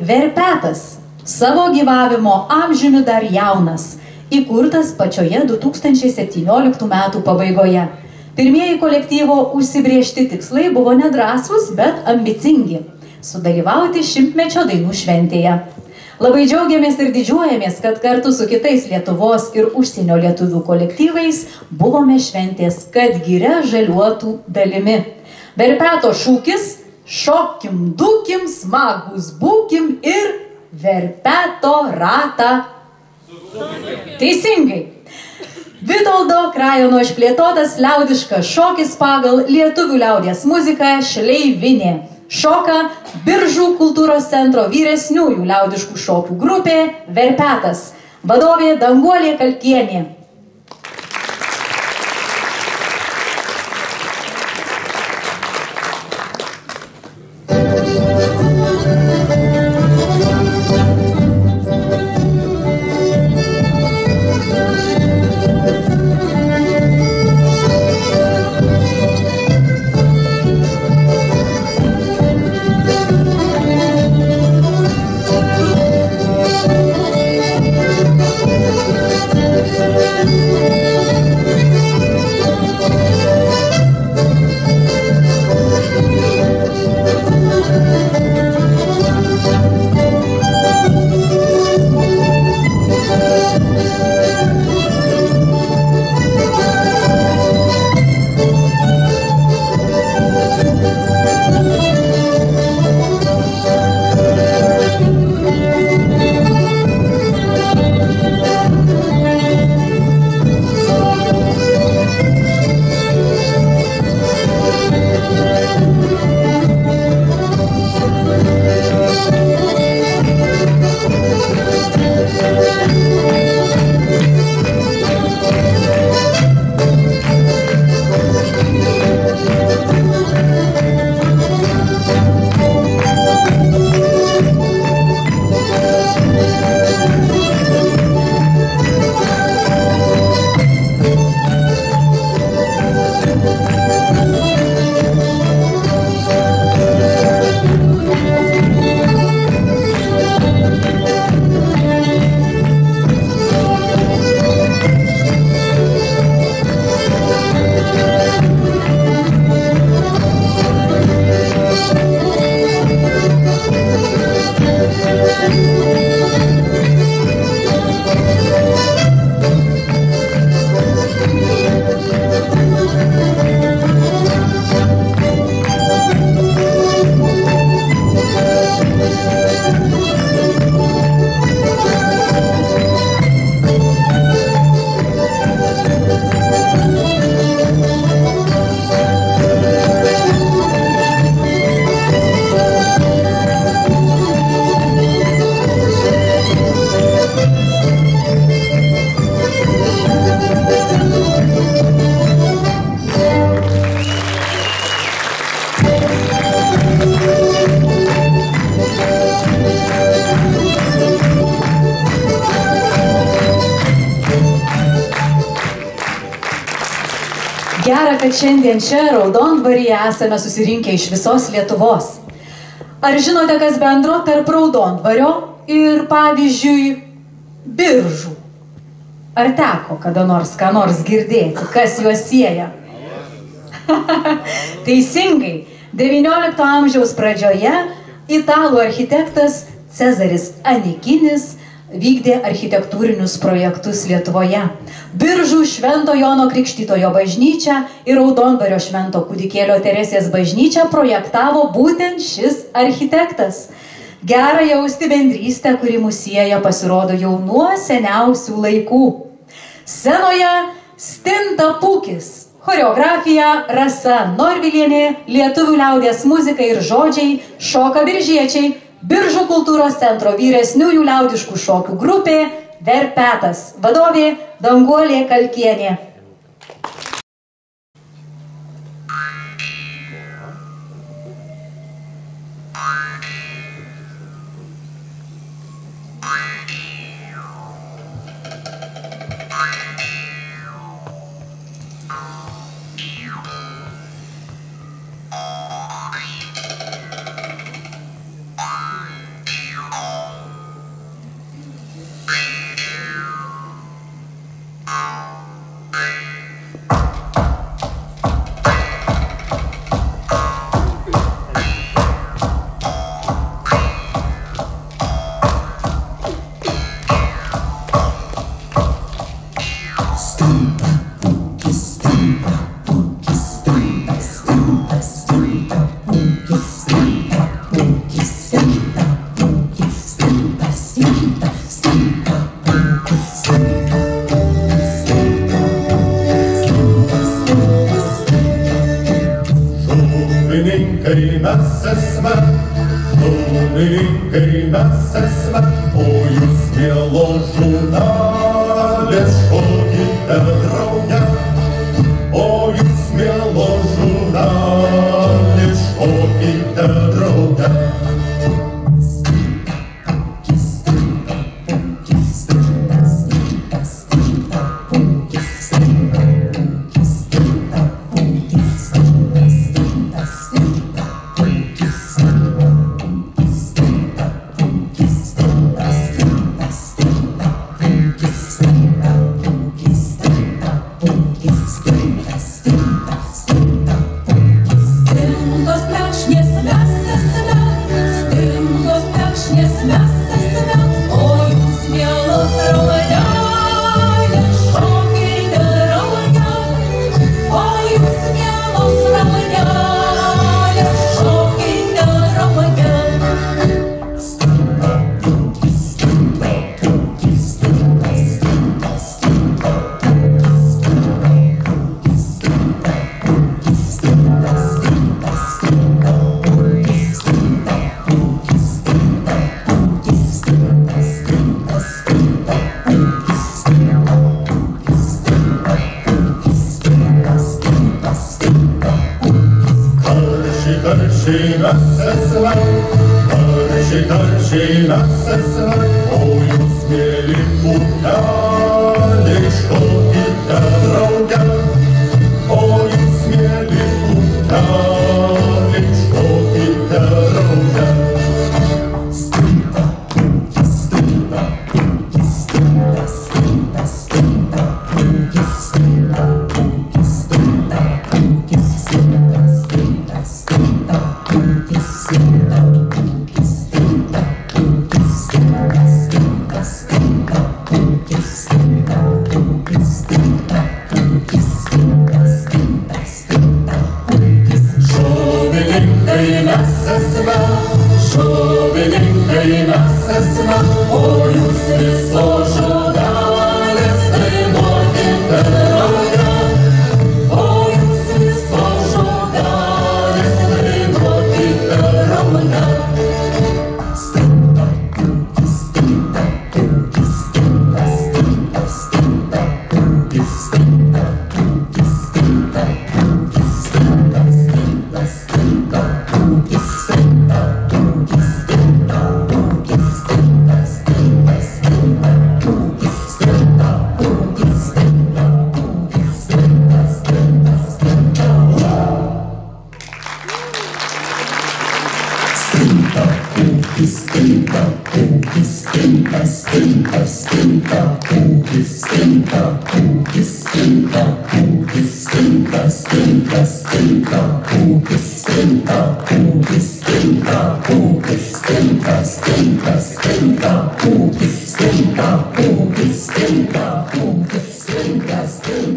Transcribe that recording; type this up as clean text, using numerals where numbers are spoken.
Verpetas, savo gyvavimo amžiumi dar jaunas, įkurtas pačioje 2017 metų pabaigoje. Pirmieji kolektyvo užsibriežti tikslai buvo nedrąsūs, bet ambicingi – sudalyvauti 100-mečio dainų šventėje. Labai džiaugiamės ir didžiuojamės, kad kartu su kitais Lietuvos ir užsienio lietuvių kolektyvais buvome šventės, kad giria žaliuotų dalimi. Verpeto šūkis – šokim, dukim, smagus būkim ir verpeto ratą. Teisingai. Vitoldo Krajono išplėtotas liaudiškas šokis pagal lietuvių liaudies muziką šleivinė. Šoka Biržų kultūros centro vyresniųjų liaudiškų šokių grupė Verpetas. Vadovė Danguolė Kalkienė. Gera, kad šiandien čia Raudondvaryje esame susirinkę iš visos Lietuvos. Ar žinote, kas bendro tarp Raudondvario ir, pavyzdžiui, Biržų? Ar teko kada nors ką nors girdėti, kas juos sieja? Teisingai, XIX amžiaus pradžioje italų architektas Cezaris Anikinis vykdė architektūrinius projektus Lietuvoje. Biržų Švento Jono Krikštytojo bažnyčią ir Raudondvario Švento Kūdikėlio Teresės bažnyčią projektavo būtent šis architektas. Gera jausti bendrystę, kuri mus sieja, pasirodo jau nuo seniausių laikų. Scenoje Stinta Pūkis, choreografija Rasa Norvilienė, lietuvių liaudies muzika ir žodžiai šoka biržiečiai, Biržų kultūros centro vyresniųjų liaudiškų šokių grupė Verpetas. Vadovė Danguolė Kalkienė. Šaulininkai mes esme, o jūs mielo žurnalės šokite drauge. O jūs mielo žurnalės šokite drauge. Taršiai mes esme, o jūs mėly pūkeliai šokite drauge. O jūs mėly pūkeliai šokite drauge. Stinta, pūkis, stinta, pūkis, stinta, stinta, stinta, pūkis, stinta, pūkis, stinta, pūkis, stinta, stinta, stinta, pūkis, stinta. Šovininkai mes esme, o jūs viso žurnalės dainuokite drauge. O jūs viso žurnalės dainuokite drauge. Stinta, pūkis, stinta, pūkis, stinta, stinta, stinta, pūkis, stinta, pūkis, stinta, pūkis, stinta, stinta, stinta, pūkis, stinta. Stinta, pūkis, stinta, stinta, stinta, pūkis, stinta, pūkis, stinta, pūkis, stinta, stinta, stinta, pūkis, stinta, pūkis, stinta, pūkis, stinta, stinta, stinta, pūkis, stinta, pūkis, stinta, pūkis, stinta, stinta.